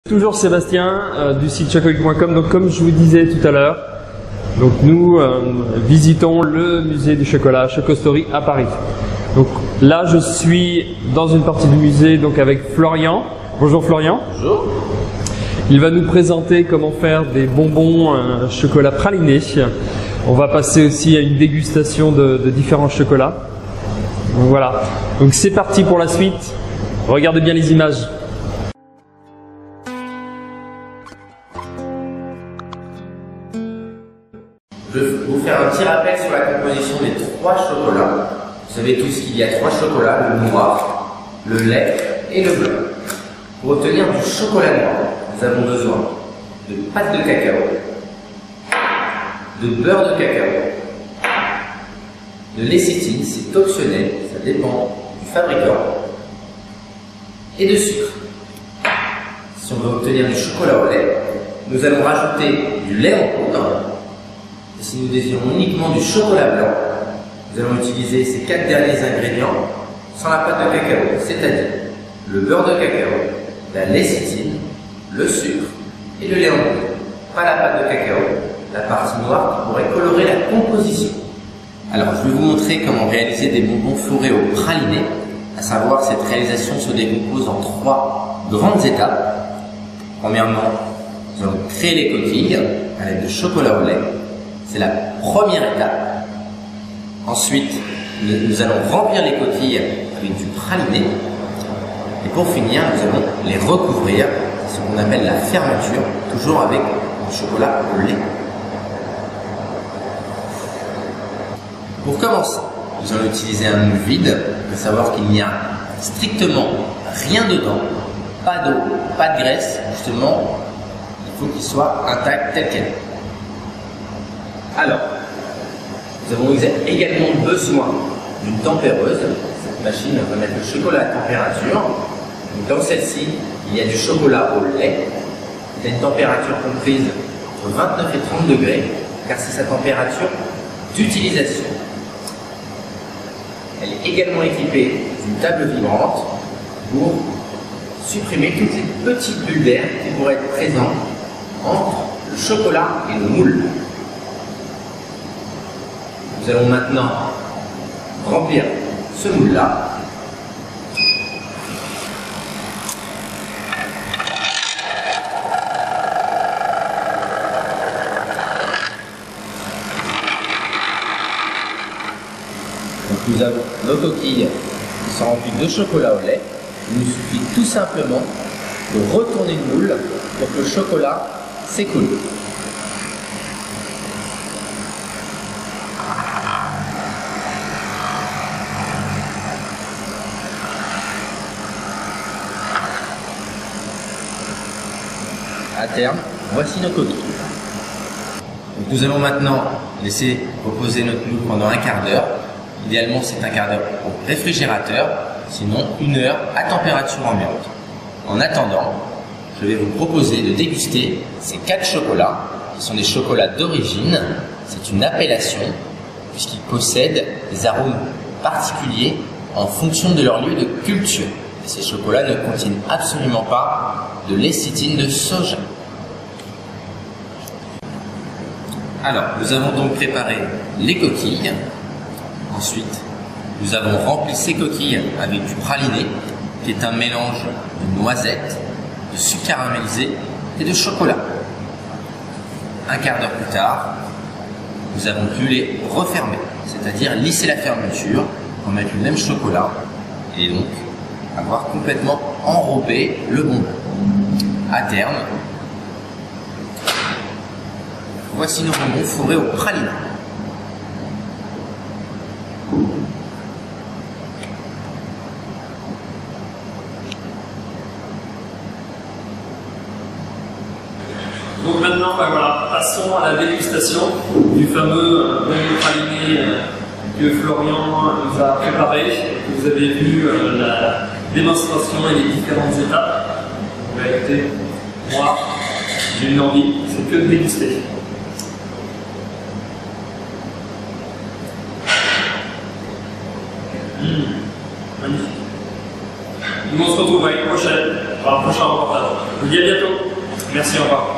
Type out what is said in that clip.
Toujours Sébastien du site chocogeek.com. Donc comme je vous disais tout à l'heure, donc nous visitons le musée du chocolat Chocostory à Paris. Donc là je suis dans une partie du musée donc avec Florian. Bonjour Florian. Bonjour. Il va nous présenter comment faire des bonbons chocolat praliné. On va passer aussi à une dégustation de différents chocolats. Donc voilà. Donc c'est parti pour la suite. Regardez bien les images. Je vais vous faire un petit rappel sur la composition des trois chocolats. Vous savez tous qu'il y a trois chocolats, le noir, le lait et le blanc. Pour obtenir du chocolat noir, nous avons besoin de pâte de cacao, de beurre de cacao, de lécithine, c'est optionnel, ça dépend du fabricant, et de sucre. Si on veut obtenir du chocolat au lait, nous allons rajouter du lait en poudre. Et si nous désirons uniquement du chocolat blanc, nous allons utiliser ces quatre derniers ingrédients sans la pâte de cacao, c'est-à-dire le beurre de cacao, la lécithine, le sucre et le lait en poudre. Pas la pâte de cacao, la partie noire qui pourrait colorer la composition. Alors je vais vous montrer comment réaliser des bonbons fourrés au praliné. À savoir, cette réalisation se décompose en trois grandes étapes. Premièrement, nous allons créer les coquilles à l'aide de chocolat au lait. C'est la première étape. Ensuite, nous allons remplir les coquilles avec du praliné. Et pour finir, nous allons les recouvrir, ce qu'on appelle la fermeture, toujours avec du chocolat au lait. Pour commencer, nous allons utiliser un moule vide, à savoir qu'il n'y a strictement rien dedans, pas d'eau, pas de graisse, justement, il faut qu'il soit intact tel quel. Alors, nous avons également besoin d'une tempéreuse. Cette machine va mettre le chocolat à température. Donc, dans celle-ci, il y a du chocolat au lait. Il y a une température comprise entre 29 et 30 degrés, car c'est sa température d'utilisation. Elle est également équipée d'une table vibrante pour supprimer toutes ces petites bulles d'air qui pourraient être présentes entre le chocolat et le moule. Nous allons maintenant remplir ce moule-là. Donc nous avons nos coquilles qui sont remplies de chocolat au lait. Il nous suffit tout simplement de retourner le moule pour que le chocolat s'écoule. À terme, voici nos coquilles. Donc nous allons maintenant laisser reposer notre moule pendant un quart d'heure. Idéalement, c'est un quart d'heure au réfrigérateur, sinon 1 heure à température ambiante. En attendant, je vais vous proposer de déguster ces 4 chocolats, qui sont des chocolats d'origine. C'est une appellation, puisqu'ils possèdent des arômes particuliers en fonction de leur lieu de culture. Et ces chocolats ne contiennent absolument pas de lécithine de soja. Alors, nous avons donc préparé les coquilles. Ensuite, nous avons rempli ces coquilles avec du praliné, qui est un mélange de noisettes, de sucre caramélisé et de chocolat. Un quart d'heure plus tard, nous avons pu les refermer, c'est-à-dire lisser la fermeture pour mettre le même chocolat et donc avoir complètement enrobé le bonbon. À terme, voici nos bonbons fourrés au praliné. Donc maintenant, voilà, passons à la dégustation du fameux bonbon praliné que Florian nous a préparé. Vous avez vu la démonstration et les différentes étapes. Écoutez, moi, j'ai une envie, c'est que de déguster. Magnifique. Nous on se retrouve à une prochaine. pour un prochain reportage. Je vous dis à bientôt. Merci, au revoir.